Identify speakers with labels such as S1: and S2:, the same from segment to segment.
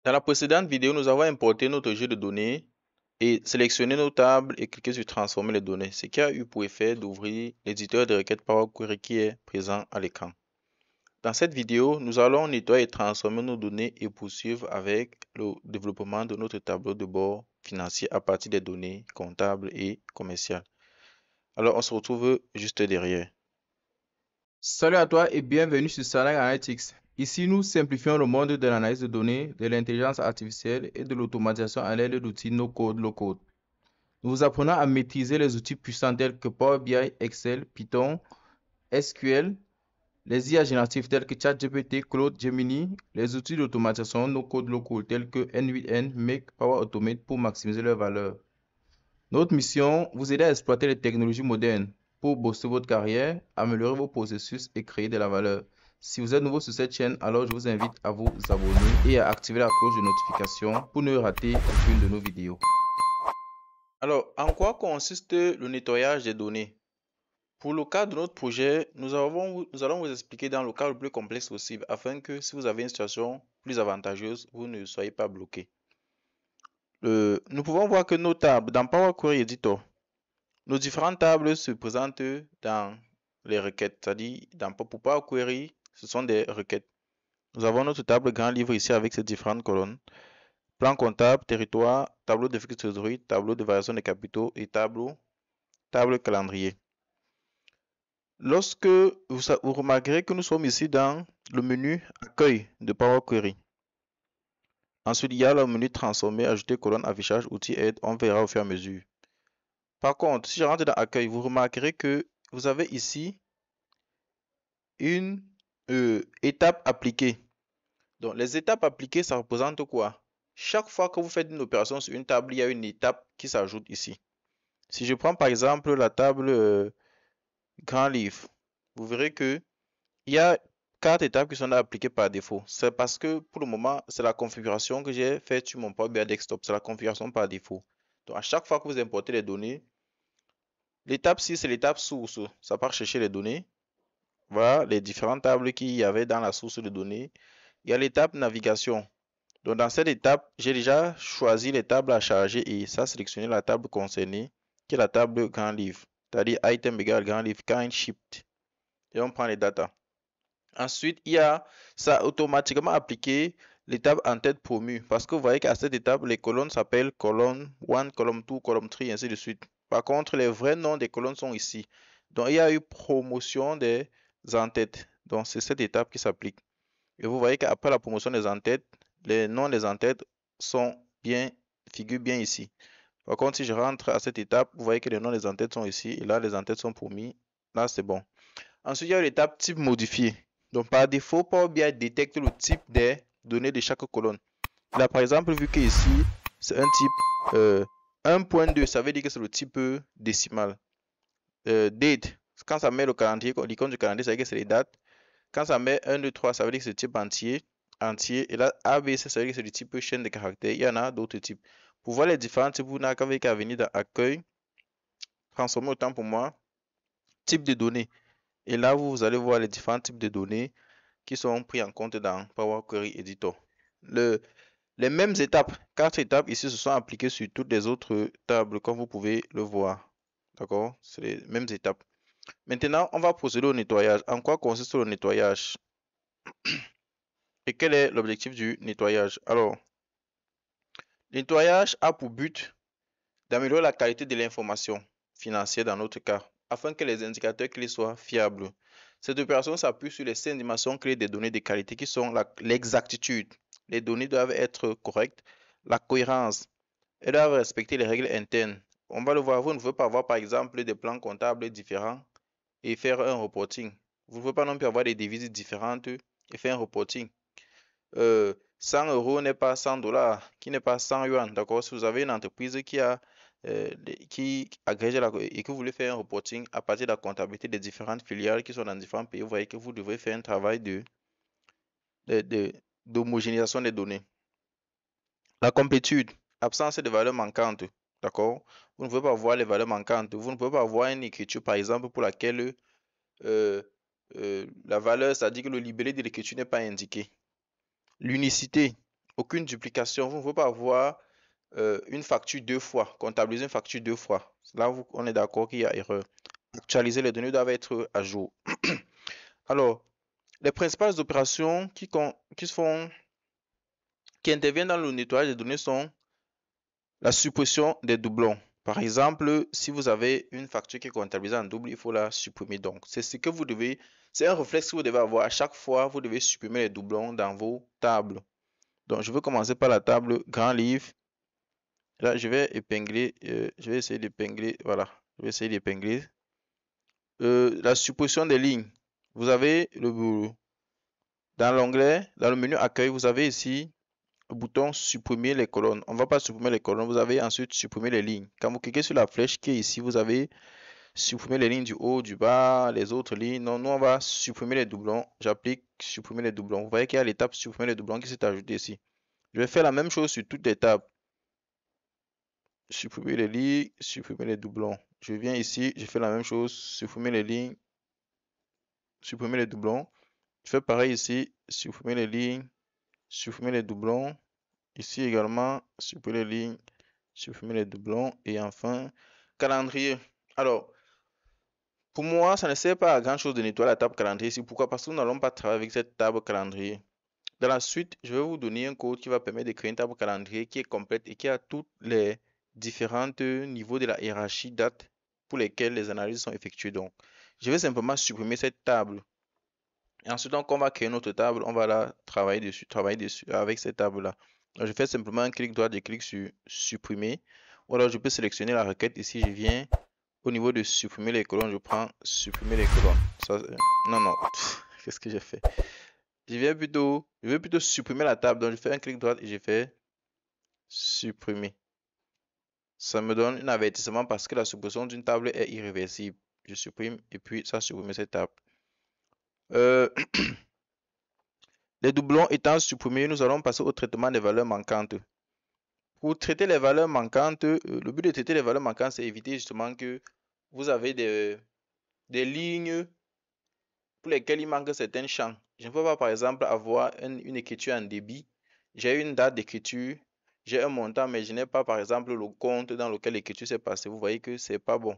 S1: Dans la précédente vidéo, nous avons importé notre jeu de données et sélectionné nos tables et cliqué sur transformer les données, ce qui a eu pour effet d'ouvrir l'éditeur de requêtes Power Query qui est présent à l'écran. Dans cette vidéo, nous allons nettoyer et transformer nos données et poursuivre avec le développement de notre tableau de bord financier à partir des données comptables et commerciales. Alors, on se retrouve juste derrière.
S2: Salut à toi et bienvenue sur Salang Analytics. Ici, nous simplifions le monde de l'analyse de données, de l'intelligence artificielle et de l'automatisation à l'aide d'outils no-code, low-code. Nous vous apprenons à maîtriser les outils puissants tels que Power BI, Excel, Python, SQL, les IA génératifs tels que ChatGPT, Claude, Gemini, les outils d'automatisation no-code, low-code tels que N8N, Make, Power Automate pour maximiser leur valeur. Notre mission, vous aider à exploiter les technologies modernes pour booster votre carrière, améliorer vos processus et créer de la valeur. Si vous êtes nouveau sur cette chaîne, alors je vous invite à vous abonner et à activer la cloche de notification pour ne rater aucune de nos vidéos.
S1: Alors, en quoi consiste le nettoyage des données? Pour le cas de notre projet, nous allons vous expliquer dans le cas le plus complexe possible afin que si vous avez une situation plus avantageuse, vous ne soyez pas bloqué. Nous pouvons voir que nos tables dans Power Query Editor, nos différentes tables se présentent dans les requêtes, c'est-à-dire pour Power Query, ce sont des requêtes. Nous avons notre table grand livre ici avec ses différentes colonnes. Plan comptable, territoire, tableau de fixe trésorerie, tableau de variation des capitaux et table calendrier. Lorsque vous remarquerez que nous sommes ici dans le menu accueil de Power Query. Ensuite, il y a le menu transformer, ajouter colonne, affichage, outils, aide. On verra au fur et à mesure. Par contre, si je rentre dans accueil, vous remarquerez que vous avez ici une étape appliquée. Donc, les étapes appliquées, ça représente quoi? Chaque fois que vous faites une opération sur une table, il y a une étape qui s'ajoute ici. Si je prends par exemple la table grand livre, vous verrez que il y a 4 étapes qui sont appliquées par défaut. C'est parce que pour le moment, c'est la configuration que j'ai faite sur mon Power BI Desktop. C'est la configuration par défaut. Donc, à chaque fois que vous importez les données, l'étape 6, c'est l'étape source. Ça part chercher les données. Voilà les différentes tables qu'il y avait dans la source de données. Il y a l'étape navigation. Donc, dans cette étape, j'ai déjà choisi les tables à charger et ça sélectionné la table concernée, qui est la table grand livre. C'est-à-dire item égale grand livre, kind shipped. Et on prend les datas. Ensuite, il y a ça automatiquement appliqué l'étape en tête promue. Parce que vous voyez qu'à cette étape, les colonnes s'appellent colonne 1, colonne 2, colonne 3, et ainsi de suite. Par contre, les vrais noms des colonnes sont ici. Donc, il y a eu promotion des en-têtes. Donc, c'est cette étape qui s'applique. Et vous voyez qu'après la promotion des en-têtes, les noms des en-têtes figurent bien ici. Par contre, si je rentre à cette étape, vous voyez que les noms des en-têtes sont ici. Et là, les en-têtes sont promis. Là, c'est bon. Ensuite, il y a l'étape type modifié. Donc, par défaut, Power BI détecte le type des données de chaque colonne. Là, par exemple, vu que ici, c'est un type 1.2, ça veut dire que c'est le type décimal. Date, quand ça met le calendrier, l'icône du calendrier, ça veut dire que c'est les dates. Quand ça met 1, 2, 3, ça veut dire que c'est le type entier. Et là, ABC, ça veut dire que c'est le type chaîne de caractères. Il y en a d'autres types. Pour voir les différents types, vous n'avez qu'à venir dans Accueil, transformer autant pour moi, type de données. Et là, vous allez voir les différents types de données qui sont pris en compte dans Power Query Editor. Les mêmes étapes, 4 étapes ici se sont appliquées sur toutes les autres tables, comme vous pouvez le voir. D'accord? C'est les mêmes étapes. Maintenant, on va procéder au nettoyage. En quoi consiste le nettoyage? Et quel est l'objectif du nettoyage? Alors, le nettoyage a pour but d'améliorer la qualité de l'information financière dans notre cas, afin que les indicateurs clés soient fiables. Cette opération s'appuie sur les 5 dimensions clés des données de qualité qui sont l'exactitude. Les données doivent être correctes, la cohérence, elles doivent respecter les règles internes. On va le voir, vous ne pouvez pas avoir par exemple des plans comptables différents et faire un reporting. Vous ne pouvez pas non plus avoir des devises différentes et faire un reporting. 100 euros n'est pas 100 dollars, qui n'est pas 100 yuan. D'accord? Si vous avez une entreprise qui agrège et que vous voulez faire un reporting à partir de la comptabilité des différentes filiales qui sont dans différents pays, vous voyez que vous devez faire un travail d'homogénéisation des données. La complétude, absence de valeurs manquantes. D'accord? Vous ne pouvez pas voir les valeurs manquantes. Vous ne pouvez pas avoir une écriture, par exemple, pour laquelle la valeur, c'est-à-dire que le libellé de l'écriture n'est pas indiqué. L'unicité. aucune duplication. Vous ne pouvez pas avoir une facture 2 fois, comptabiliser une facture 2 fois. Là, on est d'accord qu'il y a erreur. Actualiser les données doivent être à jour. Alors, les principales opérations qui interviennent dans le nettoyage des données sont la suppression des doublons. Par exemple, si vous avez une facture qui est comptabilisée en double, il faut la supprimer. Donc, c'est ce que vous devez, c'est un réflexe que vous devez avoir. À chaque fois, vous devez supprimer les doublons dans vos tables. Donc, je vais commencer par la table grand livre. Là, je vais épingler, je vais essayer d'épingler, voilà, je vais essayer d'épingler. La suppression des lignes. Vous avez dans l'onglet, dans le menu accueil, vous avez ici le bouton supprimer les colonnes. On ne va pas supprimer les colonnes, vous avez ensuite supprimer les lignes. Quand vous cliquez sur la flèche qui est ici, vous avez supprimer les lignes du haut, du bas, les autres lignes. Non, nous on va supprimer les doublons. J'applique supprimer les doublons. Vous voyez qu'il y a l'étape supprimer les doublons qui s'est ajoutée ici. Je vais faire la même chose sur toutes les tables. Supprimer les lignes, supprimer les doublons. Je viens ici, je fais la même chose, supprimer les lignes, supprimer les doublons. Je fais pareil ici, supprimer les lignes, supprimer les doublons. Ici également, supprimer les lignes, supprimer les doublons. Et enfin, calendrier. Alors, pour moi, ça ne sert pas à grand chose de nettoyer la table calendrier ici. Pourquoi? Parce que nous n'allons pas travailler avec cette table calendrier. Dans la suite, je vais vous donner un code qui va permettre de créer une table calendrier qui est complète et qui a tous les différents niveaux de la hiérarchie date pour lesquels les analyses sont effectuées. Donc, je vais simplement supprimer cette table. Et ensuite, donc, on va créer notre table. On va là travailler dessus avec cette table-là. Je fais simplement un clic droit, je clique sur supprimer. Ou alors, je peux sélectionner la requête ici. Je viens au niveau de supprimer les colonnes. Je prends supprimer les colonnes. Ça, non, non. Qu'est-ce que j'ai fait? Je veux plutôt supprimer la table. Donc, je fais un clic droit et je fais supprimer. Ça me donne un avertissement parce que la suppression d'une table est irréversible. Je supprime et puis ça supprime cette table. Les doublons étant supprimés, nous allons passer au traitement des valeurs manquantes. Pour traiter les valeurs manquantes, le but de traiter les valeurs manquantes, c'est éviter justement que vous avez des lignes pour lesquelles il manque certains champs. Je ne peux pas, par exemple, avoir une écriture en débit. J'ai une date d'écriture, j'ai un montant, mais je n'ai pas, par exemple, le compte dans lequel l'écriture s'est passée. Vous voyez que c'est pas bon.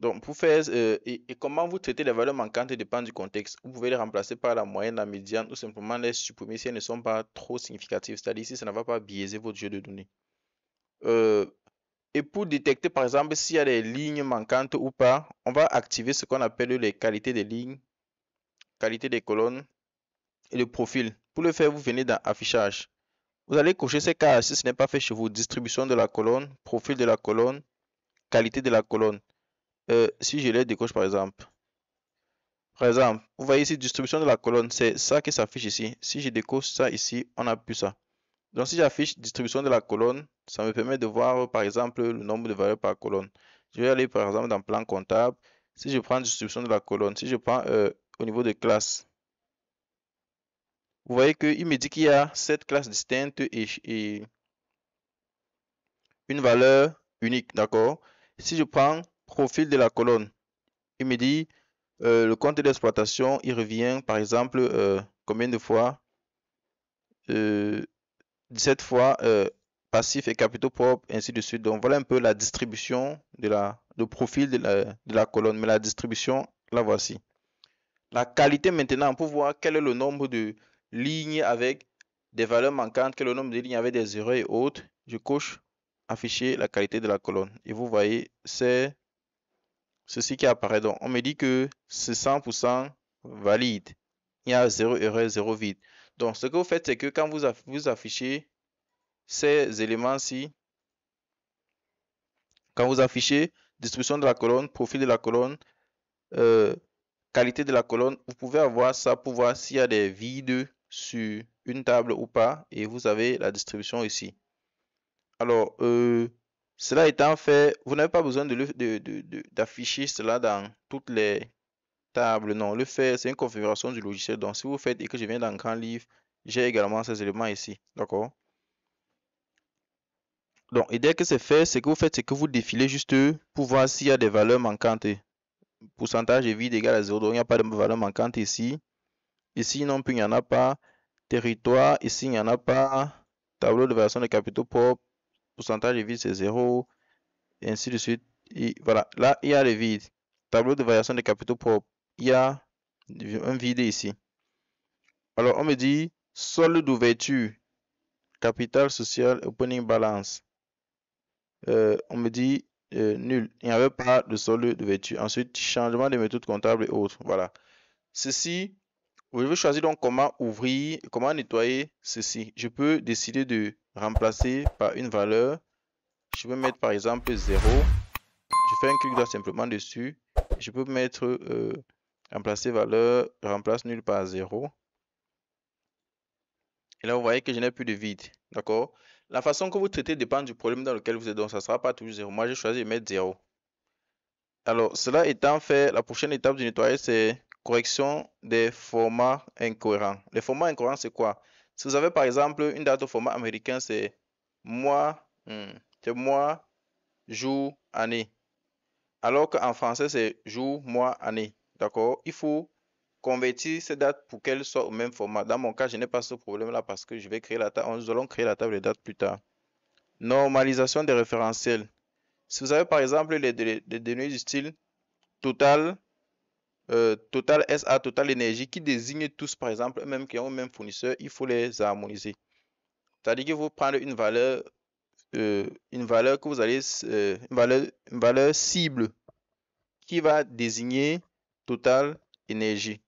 S1: Donc, pour faire et comment vous traitez les valeurs manquantes dépend du contexte. Vous pouvez les remplacer par la moyenne, la médiane, ou simplement les supprimer si elles ne sont pas trop significatives. C'est-à-dire si ça ne va pas biaiser votre jeu de données. Et pour détecter, par exemple, s'il y a des lignes manquantes ou pas, on va activer ce qu'on appelle les qualités des lignes, qualité des colonnes et le profil. Pour le faire, vous venez dans affichage. Vous allez cocher ces cases si ce n'est pas fait chez vous. Distribution de la colonne, profil de la colonne, qualité de la colonne. Si je les décoche par exemple. Vous voyez ici, distribution de la colonne, c'est ça qui s'affiche ici. Si je décoche ça ici, on n'a plus ça. Donc si j'affiche distribution de la colonne, ça me permet de voir par exemple le nombre de valeurs par colonne. Je vais aller par exemple dans plan comptable. Si je prends distribution de la colonne, si je prends au niveau de classe, vous voyez qu'il me dit qu'il y a 7 classes distinctes et une valeur unique, d'accord? Si je prends profil de la colonne, il me dit le compte d'exploitation, il revient par exemple combien de fois? 17 fois passif et capitaux propres, ainsi de suite. Donc voilà un peu la distribution le profil de la colonne, mais la distribution, la voici. La qualité maintenant, pour voir quel est le nombre de lignes avec des valeurs manquantes, quel est le nombre de lignes avec des erreurs et autres, je coche afficher la qualité de la colonne. Et vous voyez, c'est ceci qui apparaît. Donc on me dit que c'est 100% valide. Il y a 0 erreur, 0 vide. Donc ce que vous faites, c'est que quand vous affichez ces éléments-ci, quand vous affichez distribution de la colonne, profil de la colonne, qualité de la colonne, vous pouvez avoir ça pour voir s'il y a des vides sur une table ou pas, et vous avez la distribution ici. Alors, cela étant fait, vous n'avez pas besoin d'afficher cela dans toutes les tables. Non, le faire, c'est une configuration du logiciel. Donc, si vous faites et que je viens dans Grand Livre, j'ai également ces éléments ici. D'accord? Donc, et dès que c'est fait, ce que vous faites, c'est que vous défilez juste pour voir s'il y a des valeurs manquantes. Pourcentage est vide égal à 0, donc il n'y a pas de valeur manquante ici. Ici non plus, il n'y en a pas. Territoire, ici, il n'y en a pas. tableau de variation des capitaux propres, pourcentage de vide c'est 0, et ainsi de suite. Et voilà, là il y a le vide. Tableau de variation des capitaux propres, il y a un vide ici. Alors on me dit solde d'ouverture, capital social, opening balance. On me dit nul, il n'y avait pas de solde d'ouverture. Ensuite, changement de méthode comptable et autres. Voilà. Ceci, je vais choisir donc comment ouvrir, comment nettoyer ceci. Je peux décider de remplacer par une valeur. Je peux mettre par exemple 0. Je fais un clic droit simplement dessus. Je peux mettre remplacer valeur, remplace nul par 0. Et là, vous voyez que je n'ai plus de vide. D'accord? La façon que vous traitez dépend du problème dans lequel vous êtes. Donc, ça ne sera pas toujours 0. Moi, j'ai choisi de mettre 0. Alors, cela étant fait, la prochaine étape du nettoyage, c'est correction des formats incohérents. Les formats incohérents, c'est quoi? Si vous avez par exemple une date au format américain, c'est mois, jour, année. Alors qu'en français, c'est jour, mois, année. D'accord? Il faut convertir ces dates pour qu'elles soient au même format. Dans mon cas, je n'ai pas ce problème-là parce que je vais créer la table. Nous allons créer la table des dates plus tard. Normalisation des référentiels. Si vous avez par exemple les données du style total, Total SA, Total Énergie, qui désignent tous, par exemple, même qui ont le même fournisseur, il faut les harmoniser. C'est-à-dire qu'il faut prendre une valeur que vous allez, une valeur cible qui va désigner Total Énergie.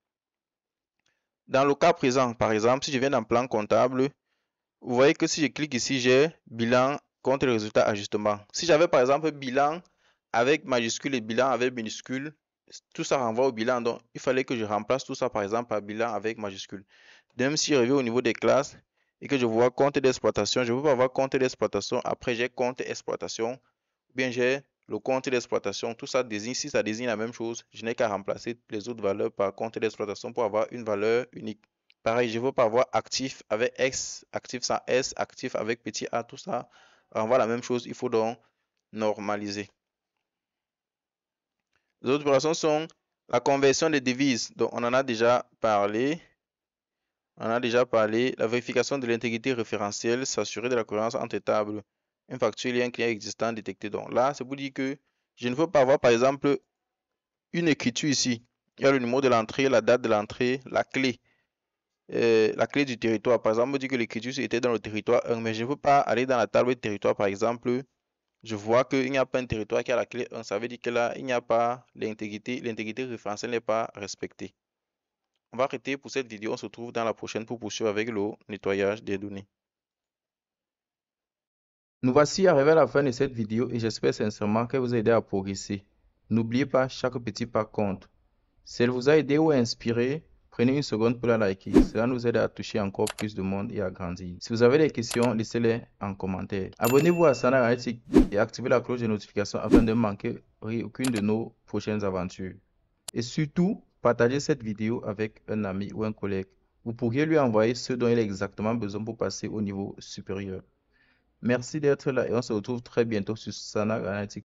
S1: Dans le cas présent, par exemple, si je viens dans plan comptable, vous voyez que si je clique ici, j'ai bilan, compte et résultat, ajustement. Si j'avais par exemple bilan avec majuscule et bilan avec minuscule, tout ça renvoie au bilan. Donc, il fallait que je remplace tout ça par exemple par bilan avec majuscule. Même si je reviens au niveau des classes et que je vois compte d'exploitation, je ne peux pas avoir compte d'exploitation. Après, j'ai compte exploitation. Ou bien j'ai le compte d'exploitation. Tout ça désigne, si ça désigne la même chose, je n'ai qu'à remplacer les autres valeurs par compte d'exploitation pour avoir une valeur unique. Pareil, je ne veux pas avoir actif avec X, actif sans S, actif avec petit a, tout ça renvoie la même chose. Il faut donc normaliser. Les autres opérations sont la conversion des devises. Donc, on en a déjà parlé. La vérification de l'intégrité référentielle, s'assurer de la cohérence entre les tables, une facture et un client existant détecté. Donc là, c'est pour dire que je ne veux pas avoir, par exemple, une écriture ici. Il y a le numéro de l'entrée, la date de l'entrée, la clé du territoire. Par exemple, on me dit que l'écriture était dans le territoire 1, mais je ne veux pas aller dans la table de territoire, par exemple. Je vois qu'il n'y a pas un territoire qui a la clé 1. Ça veut dire que là, il n'y a pas l'intégrité référentielle n'est pas respectée. On va arrêter pour cette vidéo. On se retrouve dans la prochaine pour poursuivre avec le nettoyage des données.
S2: Nous voici arrivés à la fin de cette vidéo et j'espère sincèrement qu'elle vous a aidé à progresser. N'oubliez pas, chaque petit pas compte. Si elle vous a aidé ou inspiré, prenez une seconde pour la liker. Cela nous aide à toucher encore plus de monde et à grandir. Si vous avez des questions, laissez-les en commentaire. Abonnez-vous à Sana Analytics et activez la cloche de notification afin de ne manquer aucune de nos prochaines aventures. Et surtout, partagez cette vidéo avec un ami ou un collègue. Vous pourriez lui envoyer ce dont il a exactement besoin pour passer au niveau supérieur. Merci d'être là et on se retrouve très bientôt sur Sana Analytics.